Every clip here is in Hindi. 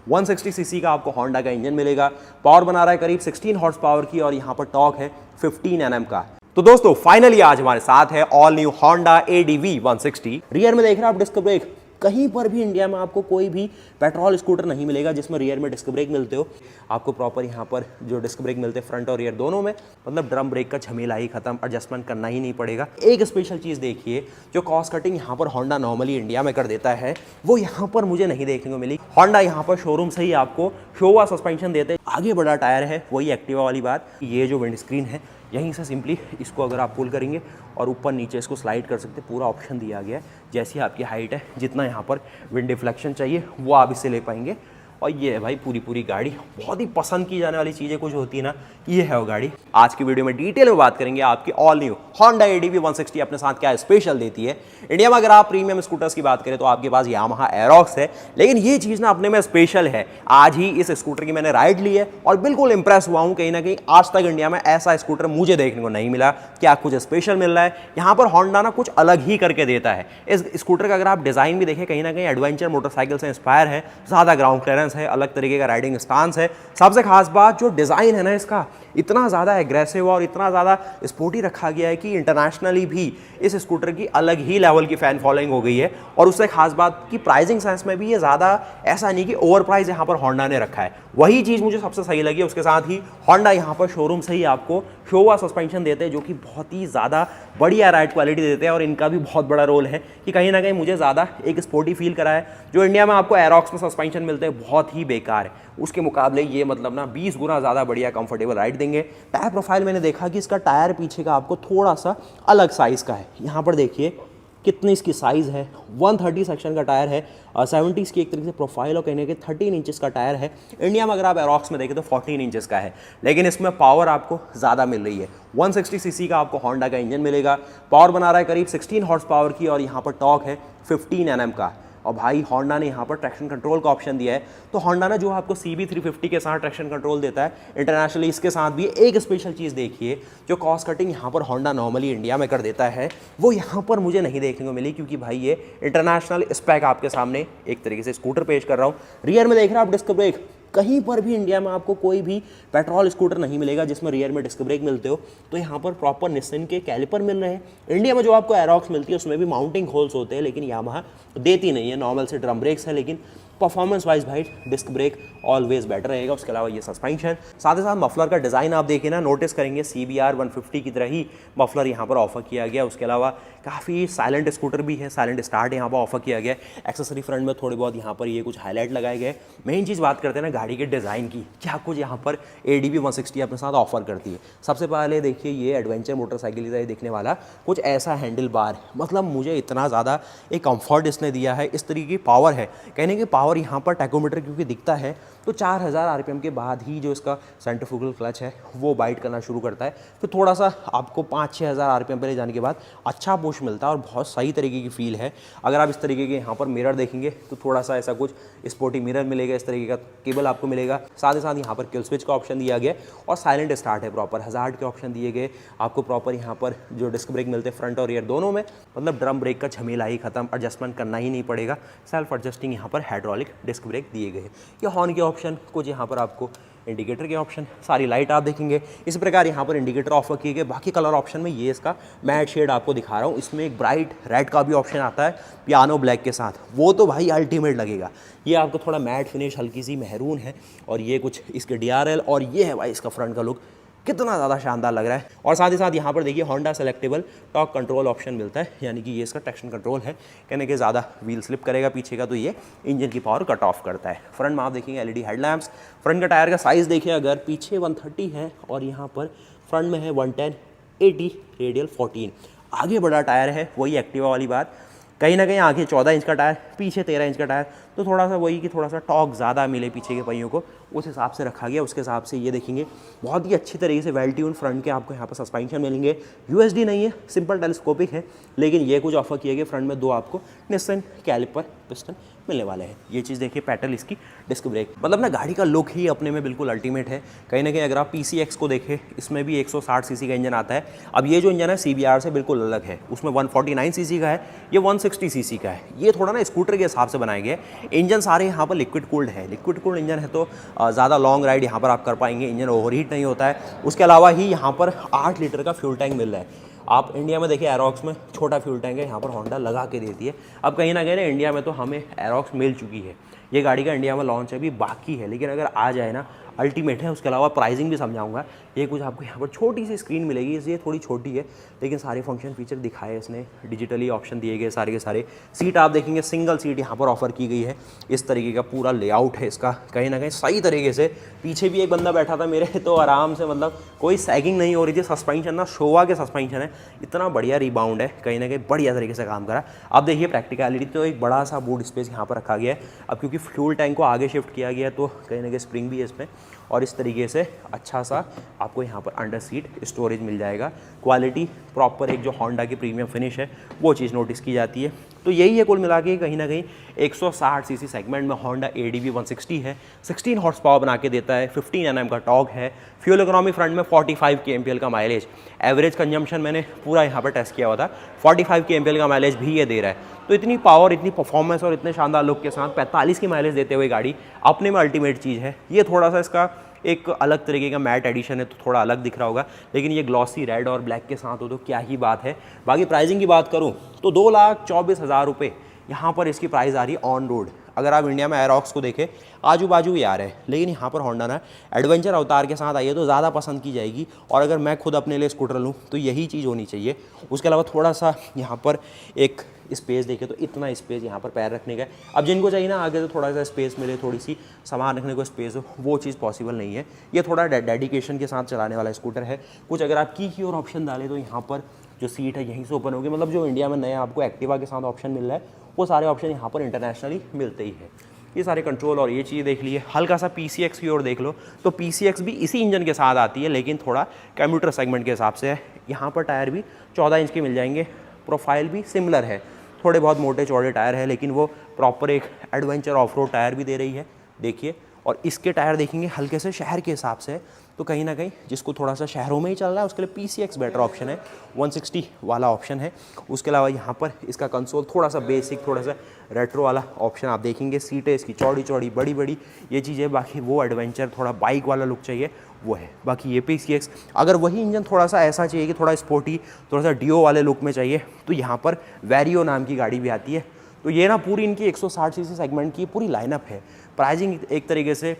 160 सीसी का आपको होंडा का इंजन मिलेगा। पावर बना रहा है करीब 16 हॉर्स पावर की और यहाँ पर टॉर्क है 15 Nm का। तो दोस्तों फाइनली आज हमारे साथ है all new Honda ADV 160। Rear में देख रहे हैं आप डिस्क ब्रेक, कहीं पर भी इंडिया में आपको कोई भी पेट्रोल स्कूटर नहीं मिलेगा जिसमें रियर में डिस्क ब्रेक मिलते हो। आपको प्रॉपर यहाँ पर जो डिस्क ब्रेक मिलते हैं फ्रंट और रियर दोनों में, मतलब ड्रम ब्रेक का झमेला ही खत्म, एडजस्टमेंट करना ही नहीं पड़ेगा। एक स्पेशल चीज़ देखिए, जो कॉस्ट कटिंग यहाँ पर होंडा नॉर्मली इंडिया में कर देता है वो यहाँ पर मुझे नहीं देखने को मिली। होंडा यहाँ पर शोरूम से ही आपको शोवा सस्पेंशन देते हैं, आगे बड़ा टायर है, वही एक्टिवा वाली बात। ये जो विंड स्क्रीन है यहीं से सिंपली इसको अगर आप पुल करेंगे और ऊपर नीचे इसको स्लाइड कर सकते, पूरा ऑप्शन दिया गया है। जैसी आपकी हाइट है, जितना यहाँ पर विंड डिफ्लेक्शन चाहिए वो आप इससे ले पाएंगे। और ये है भाई पूरी गाड़ी, बहुत ही पसंद की जाने वाली चीज़ें कुछ होती है ना, ये है वो गाड़ी। आज की वीडियो में डिटेल में बात करेंगे आपकी ऑल न्यू होंडा ADV 160 अपने साथ क्या स्पेशल देती है। इंडिया में अगर आप प्रीमियम स्कूटर्स की बात करें तो आपके पास यामाहा एरोक्स है, लेकिन ये चीज़ ना अपने में स्पेशल है। आज ही इस स्कूटर की मैंने राइड ली है और बिल्कुल इंप्रेस हुआ हूँ। कहीं ना कहीं आज तक इंडिया में ऐसा स्कूटर मुझे देखने को नहीं मिला। क्या कुछ स्पेशल मिल रहा है यहाँ पर, होंडा ना कुछ अलग ही करके देता है। इस स्कूटर का अगर आप डिज़ाइन भी देखें, कहीं ना कहीं एडवेंचर मोटरसाइकिल से इंस्पायर है, ज़्यादा ग्राउंड क्लियरेंस है, अलग तरीके का राइडिंग स्टांस है। सबसे खास बात जो डिज़ाइन है ना इसका, इतना ज़्यादा एग्रेसिव और इतना ज़्यादा स्पोर्टी रखा गया है कि इंटरनेशनली भी इस स्कूटर की अलग ही लेवल की फ़ैन फॉलोइंग हो गई है। और उससे खास बात कि प्राइसिंग सेंस में भी ये ज़्यादा ऐसा नहीं कि ओवर प्राइस यहाँ पर होंडा ने रखा है, वही चीज़ मुझे सबसे सही लगी। उसके साथ ही होंडा यहाँ पर शोरूम से ही आपको शोवा सस्पेंशन देते हैं, जो कि बहुत ही ज़्यादा बढ़िया राइड क्वालिटी देते हैं। और इनका भी बहुत बड़ा रोल है कि कहीं ना कहीं मुझे ज़्यादा एक स्पोर्टी फील करा है। जो इंडिया में आपको एरोक्स में सस्पेंशन मिलते हैं बहुत ही बेकार है, उसके मुकाबले ये मतलब ना 20 गुना ज़्यादा बढ़िया कंफर्टेबल राइड देंगे। टायर प्रोफाइल मैंने देखा कि इसका टायर पीछे का आपको थोड़ा सा अलग साइज़ का है। यहाँ पर देखिए कितनी इसकी साइज़ है, 130 सेक्शन का टायर है, 70 की एक तरीके से प्रोफाइल और कहने के 13 इंचेस का टायर है। इंडिया में अगर आप एरोक्स में देखें तो 14 इंचेस का है, लेकिन इसमें पावर आपको ज़्यादा मिल रही है। 160 सीसी का आपको होंडा का इंजन मिलेगा। पावर बना रहा है करीब 16 हॉर्स पावर की और यहाँ पर टॉर्क है 15 Nm का। और भाई होंडा ने यहाँ पर ट्रैक्शन कंट्रोल का ऑप्शन दिया है। तो होंडा ने जो आपको CB350 के साथ ट्रैक्शन कंट्रोल देता है इंटरनेशनली, इसके साथ भी एक स्पेशल चीज़ देखिए, जो कॉस्ट कटिंग यहाँ पर होंडा नॉर्मली इंडिया में कर देता है वो यहाँ पर मुझे नहीं देखने को मिली। क्योंकि भाई ये इंटरनेशनल स्पेक आपके सामने एक तरीके से स्कूटर पेश कर रहा हूँ। रियर में देख रहे हैं आप डिस्क ब्रेक, कहीं पर भी इंडिया में आपको कोई भी पेट्रोल स्कूटर नहीं मिलेगा जिसमें रियर में डिस्क ब्रेक मिलते हो। तो यहाँ पर प्रॉपर निस्सन के कैलिपर मिल रहे हैं। इंडिया में जो आपको एरोक्स मिलती है उसमें भी माउंटिंग होल्स होते हैं, लेकिन यामाहा देती नहीं है। नॉर्मल से ड्रम ब्रेक्स है, लेकिन परफॉर्मेंस वाइज भाई डिस्क ब्रेक ऑलवेज बेटर रहेगा। उसके अलावा ये सस्पेंशन, साथ ही साथ मफलर का डिज़ाइन आप देखिए ना, नोटिस करेंगे CBR 150 की तरह ही मफलर यहाँ पर ऑफर किया गया। उसके अलावा काफ़ी साइलेंट स्कूटर भी है, साइलेंट स्टार्ट यहाँ पर ऑफर किया गया। एक्सेसरी फ्रंट में थोड़े बहुत यहाँ पर ये कुछ हाईलाइट लगाए गए। मेन चीज़ बात करते हैं ना गाड़ी के डिज़ाइन की, क्या कुछ यहाँ पर ADV 160 अपने साथ ऑफर करती है। सबसे पहले देखिए ये एडवेंचर मोटरसाइकिल की तरह दिखने वाला कुछ ऐसा हैंडल बार, मतलब मुझे इतना ज़्यादा एक कंफर्ट इसने दिया है। इस तरीके की पावर है, कहने की पावर यहाँ पर टैकोमीटर क्योंकि दिखता है तो 4000 RPM के बाद ही जो इसका सेंट्रीफ्यूगल क्लच है वो बाइट करना शुरू करता है। फिर थोड़ा सा आपको 5-6 हज़ार RPM पर ले जाने के बाद अच्छा पुश मिलता है और बहुत सही तरीके की फील है। अगर आप इस तरीके के यहाँ पर मिरर देखेंगे तो थोड़ा सा ऐसा कुछ स्पोर्टी मिरर मिलेगा, इस तरीके का केबल आपको मिलेगा। साथ ही साथ यहाँ पर किल स्विच का ऑप्शन दिया गया और साइलेंट स्टार्ट है, प्रॉपर हज़ार्ड के ऑप्शन दिए गए आपको। प्रॉपर यहाँ पर जो डिस्क ब्रेक मिलते हैं फ्रंट और रियर दोनों में, मतलब ड्रम ब्रेक का झमेला ही खत्म, एडजस्टमेंट करना ही नहीं पड़ेगा। सेल्फ एडजस्टिंग यहाँ पर हाइड्रोलिक डिस्क ब्रेक दिए गए। ये हॉर्न के ऑप्शन, कुछ यहाँ पर आपको इंडिकेटर के ऑप्शन, सारी लाइट आप देखेंगे इस प्रकार यहाँ पर इंडिकेटर ऑफर किए गए। बाकी कलर ऑप्शन में ये इसका मैट शेड आपको दिखा रहा हूँ, इसमें एक ब्राइट रेड का भी ऑप्शन आता है पियानो ब्लैक के साथ, वो तो भाई अल्टीमेट लगेगा। ये आपको थोड़ा मैट फिनिश हल्की सी मैरून है और ये कुछ इसके DRL, और ये है भाई इसका फ्रंट का लुक, कितना ज़्यादा शानदार लग रहा है। और साथ ही साथ यहाँ पर देखिए Honda selectable torque control option मिलता है, यानी कि ये इसका ट्रैक्शन कंट्रोल है। कहने के ज़्यादा व्हील स्लिप करेगा पीछे का तो ये इंजन की पावर कट ऑफ करता है। फ्रंट में आप देखेंगे LED हेडलैम्प्स। फ्रंट का टायर का साइज़ देखिए, अगर पीछे 130 है और यहाँ पर फ्रंट में है 110, 80, रेडियल 14। आगे बड़ा टायर है, वही एक्टिवा वाली बात, कहीं ना कहीं आगे 14 इंच का टायर, पीछे 13 इंच का टायर, तो थोड़ा सा वही कि थोड़ा सा टॉर्क ज़्यादा मिले पीछे के पहियों को, उस हिसाब से रखा गया। उसके हिसाब से ये देखेंगे बहुत ही अच्छी तरीके से वेल ट्यून फ्रंट के आपको यहाँ पर सस्पेंशन मिलेंगे। USD नहीं है, सिंपल टेलीस्कोपिक है, लेकिन ये कुछ ऑफर किए गए। फ्रंट में दो आपको निस्सन कैलिपर पिस्टन मिलने वाले हैं। ये चीज़ देखिए, पेटल इसकी डिस्क ब्रेक, मतलब ना गाड़ी का लुक ही अपने में बिल्कुल अल्टीमेट है। कहीं ना कहीं अगर आप PCX को देखें, इसमें भी 160 सीसी का इंजन आता है। अब ये जो इंजन है CBR से बिल्कुल अलग है, उसमें 149 सीसी का है, ये 160 सीसी का है। ये थोड़ा ना स्कूटर के हिसाब से बनाए गए। इंजन सारे यहाँ पर लिक्विड कूल्ड है, लिक्विड कूल्ड इंजन है तो ज़्यादा लॉन्ग राइड यहाँ पर आप कर पाएंगे, इंजन ओवरहीट नहीं होता है। उसके अलावा ही यहाँ पर 8 लीटर का फ्यूल टैंक मिल रहा है। आप इंडिया में देखिए एरोक्स में छोटा फ्यूल टैंक है, यहाँ पर होंडा लगा के देती है। अब कहीं ना कहीं ना इंडिया में तो हमें एरोक्स मिल चुकी है, ये गाड़ी का इंडिया में लॉन्च अभी बाकी है, लेकिन अगर आ जाए ना अल्टीमेट है। उसके अलावा प्राइसिंग भी समझाऊंगा। ये कुछ आपको यहाँ पर छोटी सी स्क्रीन मिलेगी, ये थोड़ी छोटी है लेकिन सारे फंक्शन फीचर दिखाए इसने, डिजिटली ऑप्शन दिए गए सारे के सारे। सीट आप देखेंगे सिंगल सीट यहाँ पर ऑफर की गई है, इस तरीके का पूरा लेआउट है इसका, कहीं ना कहीं सही तरीके से। पीछे भी एक बंदा बैठा था मेरे तो आराम से, मतलब कोई सैगिंग नहीं हो रही थी। सस्पेंशन ना शोवा के सस्पेंशन है, इतना बढ़िया रिबाउंड है, कहीं ना कहीं बढ़िया तरीके से काम करा। अब देखिए प्रैक्टिकलिटी, तो एक बड़ा सा बूट स्पेस यहाँ पर रखा गया है। अब क्योंकि फ्यूल टैंक को आगे शिफ्ट किया गया है तो कहीं ना कहीं स्प्रिंग भी है इसमें, और इस तरीके से अच्छा सा आपको यहाँ पर अंडर सीट स्टोरेज मिल जाएगा। क्वालिटी प्रॉपर एक जो होंडा की प्रीमियम फिनिश है वो चीज़ नोटिस की जाती है। तो यही है कुल मिला के, कहीं ना कहीं 160 सीसी सेगमेंट में होंडा ADV 160 है, 16 हॉर्स पावर बना के देता है, 15 Nm का टॉर्क है, फ्यूल इकोनॉमी फ्रंट में 45 kmpl का माइलेज, एवरेज कंजम्पशन मैंने पूरा यहाँ पर टेस्ट किया हुआ था, 45 kmpl का माइलेज भी ये दे रहा है। तो इतनी पावर, इतनी परफॉर्मेंस और इतने शानदार लुक के साथ 45 की माइलेज देते हुए गाड़ी अपने में अल्टीमेट चीज़ है। ये थोड़ा सा इसका एक अलग तरीके का मैट एडिशन है तो थोड़ा अलग दिख रहा होगा, लेकिन ये ग्लॉसी रेड और ब्लैक के साथ हो तो क्या ही बात है। बाकी प्राइसिंग की बात करूँ तो 2,24,000 रुपये यहाँ पर इसकी प्राइस आ रही है ऑन रोड। अगर आप इंडिया में एरोक्स को देखें आजू बाजू ही आ रहे हैं, लेकिन यहाँ पर होंडा ना एडवेंचर अवतार के साथ आई है तो ज़्यादा पसंद की जाएगी। और अगर मैं खुद अपने लिए स्कूटर लूँ तो यही चीज़ होनी चाहिए। उसके अलावा थोड़ा सा यहाँ पर एक स्पेस देखे तो इतना स्पेस यहाँ पर पैर रखने का है। अब जिनको चाहिए ना आगे तो थोड़ा सा स्पेस मिले, थोड़ी सी सामान रखने को स्पेस हो, वो चीज़ पॉसिबल नहीं है। ये थोड़ा डेडिकेशन के साथ चलाने वाला स्कूटर है। कुछ अगर आप की और ऑप्शन डालें तो यहाँ पर जो सीट है यहीं से ओपन होगी, मतलब जो इंडिया में नया आपको एक्टिवा के साथ ऑप्शन मिल रहा है वो सारे ऑप्शन यहाँ पर इंटरनेशनली मिलते ही है। ये सारे कंट्रोल और ये चीज़ देख लिए। हल्का सा PCX की ओर देख लो तो PCX भी इसी इंजन के साथ आती है, लेकिन थोड़ा कम्यूटर सेगमेंट के हिसाब से है। यहाँ पर टायर भी 14 इंच के मिल जाएंगे, प्रोफाइल भी सिमिलर है, थोड़े बहुत मोटे चौड़े टायर है, लेकिन वो प्रॉपर एक एडवेंचर ऑफ रोड टायर भी दे रही है देखिए। और इसके टायर देखेंगे हल्के से शहर के हिसाब से, तो कहीं ना कहीं जिसको थोड़ा सा शहरों में ही चल रहा है उसके लिए PCX बेटर ऑप्शन है, 160 वाला ऑप्शन है। उसके अलावा यहाँ पर इसका कंसोल थोड़ा सा बेसिक, थोड़ा सा रेट्रो वाला ऑप्शन आप देखेंगे। सीटें इसकी चौड़ी चौड़ी बड़ी बड़ी ये चीज़ें, बाकी वो एडवेंचर थोड़ा बाइक वाला लुक चाहिए वो है। बाकी ये PCX अगर वही इंजन थोड़ा सा ऐसा चाहिए कि थोड़ा स्पोर्टी, थोड़ा सा डिओ वाले लुक में चाहिए तो यहाँ पर वैरियो नाम की गाड़ी भी आती है। तो ये ना पूरी इनकी 160 सीसी सेगमेंट की पूरी लाइनअप है। प्राइसिंग एक तरीके से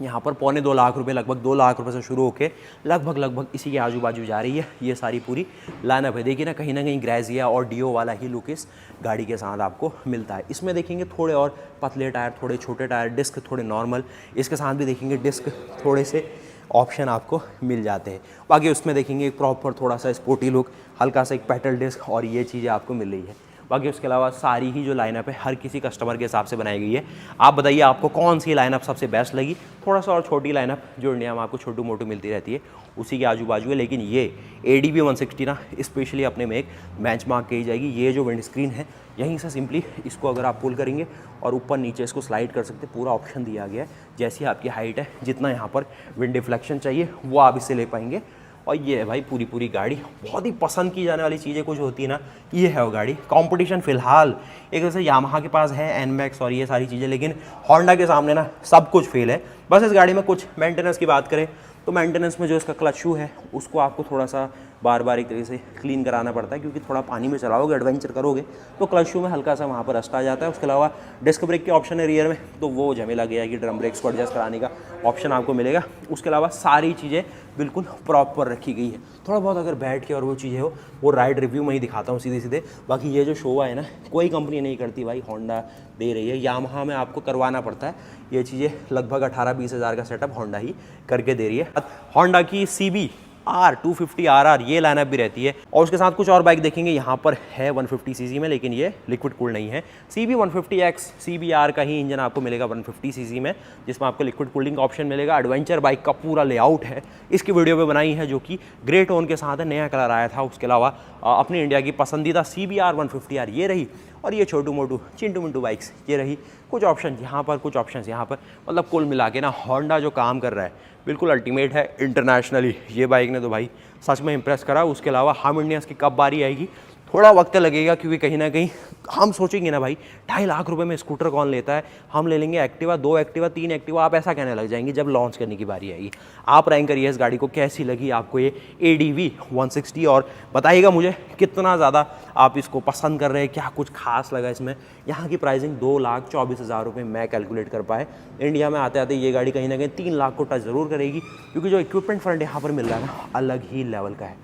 यहाँ पर 2.25 लाख रुपये, लगभग 2 लाख रुपये से शुरू होकर लगभग इसी के आजू बाजू जा रही है। ये सारी पूरी लाइनअप है। देखिए ना कहीं ग्रेजिया और डिओ वाला ही लुक इस गाड़ी के साथ आपको मिलता है। इसमें देखेंगे थोड़े और पतले टायर, थोड़े छोटे टायर, डिस्क थोड़े नॉर्मल, इसके साथ भी देखेंगे डिस्क थोड़े से ऑप्शन आपको मिल जाते हैं। बाकी उसमें देखेंगे एक प्रॉपर थोड़ा सा स्पोर्टी लुक, हल्का सा एक पेडल डिस्क और ये चीज़ें आपको मिल रही है। बाकी उसके अलावा सारी ही जो लाइनअप है हर किसी कस्टमर के हिसाब से बनाई गई है। आप बताइए आपको कौन सी लाइनअप सबसे बेस्ट लगी। थोड़ा सा और छोटी लाइनअप जो इंडिया में आपको छोटू मोटू मिलती रहती है उसी के आजू बाजू है, लेकिन ये ADV 160 ना स्पेशली अपने में एक बेंचमार्क कही जाएगी। ये जो विंड स्क्रीन है यहीं से सिंपली इसको अगर आप पुल करेंगे और ऊपर नीचे इसको स्लाइड कर सकते, पूरा ऑप्शन दिया गया है। जैसी आपकी हाइट है, जितना यहाँ पर विंड डिफ्लेक्शन चाहिए वो आप इससे ले पाएंगे। और ये है भाई पूरी गाड़ी। बहुत ही पसंद की जाने वाली चीज़ें कुछ होती है ना, ये है वो गाड़ी। कंपटीशन फिलहाल एक तरह से यामाहा के पास है, NMAX और ये सारी चीज़ें, लेकिन होंडा के सामने ना सब कुछ फेल है। बस इस गाड़ी में कुछ मेंटेनेंस की बात करें तो मेंटेनेंस में जो इसका क्लच शू है उसको आपको थोड़ा सा बार बार एक तरीके से क्लीन कराना पड़ता है, क्योंकि थोड़ा पानी में चलाओगे, एडवेंचर करोगे तो क्लच शू में हल्का सा वहाँ पर रस्ट आ जाता है। उसके अलावा डिस्क ब्रेक के ऑप्शन है रियर में, तो वो झमेला गया है कि ड्रम ब्रेक्स को एडजस्ट कराने का ऑप्शन आपको मिलेगा। उसके अलावा सारी चीज़ें बिल्कुल प्रॉपर रखी गई है। थोड़ा बहुत अगर बैठ के और वो चीज़ें हो वो राइड रिव्यू में ही दिखाता हूँ सीधे। बाकी ये जो शो है ना कोई कंपनी नहीं करती भाई, होंडा दे रही है। यामाहा में आपको करवाना पड़ता है ये चीज़ें, लगभग 18-20 हज़ार का सेटअप होंडा ही करके दे रही है। होंडा की CBR 250 RR ये लाइनअप भी रहती है। और उसके साथ कुछ और बाइक देखेंगे यहाँ पर है 150 सीसी में, लेकिन ये लिक्विड कूल नहीं है। CB 150X CBR का ही इंजन आपको मिलेगा 150 सीसी में, जिसमें आपको लिक्विड कूलिंग का ऑप्शन मिलेगा। एडवेंचर बाइक का पूरा लेआउट है, इसकी वीडियो पे बनाई है, जो कि ग्रे टोन के साथ है, नया कलर आया था। उसके अलावा अपनी इंडिया की पसंदीदा CBR 150R ये रही, और ये छोटू मोटू चिंटू मिंटू बाइक्स ये रही। कुछ ऑप्शन यहाँ पर, कुछ ऑप्शन यहाँ पर, मतलब कुल मिला के ना होंडा जो काम कर रहा है बिल्कुल अल्टीमेट है इंटरनेशनली। ये बाइक ने तो भाई सच में इंप्रेस करा। उसके अलावा हम इंडियंस की कब बारी आएगी थोड़ा वक्त लगेगा, क्योंकि कहीं ना कहीं हम सोचेंगे ना भाई 2.5 लाख रुपए में स्कूटर कौन लेता है, हम ले लेंगे एक्टिवा, 2 एक्टिवा, 3 एक्टिवा, आप ऐसा कहने लग जाएंगे जब लॉन्च करने की बारी आएगी। आप रैंक करिए इस गाड़ी को, कैसी लगी आपको ये ADV 160, और बताइएगा मुझे कितना ज़्यादा आप इसको पसंद कर रहे हैं, क्या कुछ खास लगा इसमें। यहाँ की प्राइसिंग 2,24,000 रुपये मैं कैलकुलेट कर पाए। इंडिया में आते आते ये गाड़ी कहीं ना कहीं 3 लाख को टच ज़रूर करेगी, क्योंकि जो इक्विपमेंट फ्रंट यहाँ पर मिल रहा है ना अलग ही लेवल का है।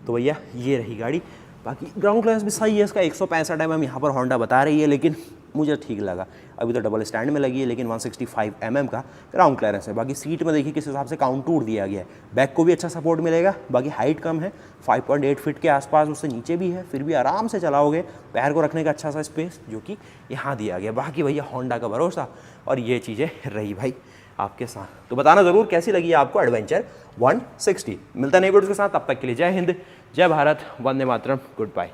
तो भैया ये रही गाड़ी। बाकी ग्राउंड क्लियरेंस भी सही है इसका, 165 mm यहाँ पर होंडा बता रही है, लेकिन मुझे ठीक लगा। अभी तो डबल स्टैंड में लगी है, लेकिन 165 mm का ग्राउंड क्लियरेंस है। बाकी सीट में देखिए किस हिसाब से काउंटूर दिया गया है, बैक को भी अच्छा सपोर्ट मिलेगा। बाकी हाइट कम है, 5.8 फीट के आसपास, उससे नीचे भी है, फिर भी आराम से चलाओगे, पैर को रखने का अच्छा सा स्पेस जो कि यहाँ दिया गया। बाकी भैया होंडा का भरोसा, और ये चीज़ें रही भाई आपके साथ। तो बताना ज़रूर कैसी लगी आपको एडवेंचर 160। मिलता है नई वीडियोज़ के साथ, तब तक के लिए जय हिंद, जय भारत, वंदे मातरम, गुड बाय।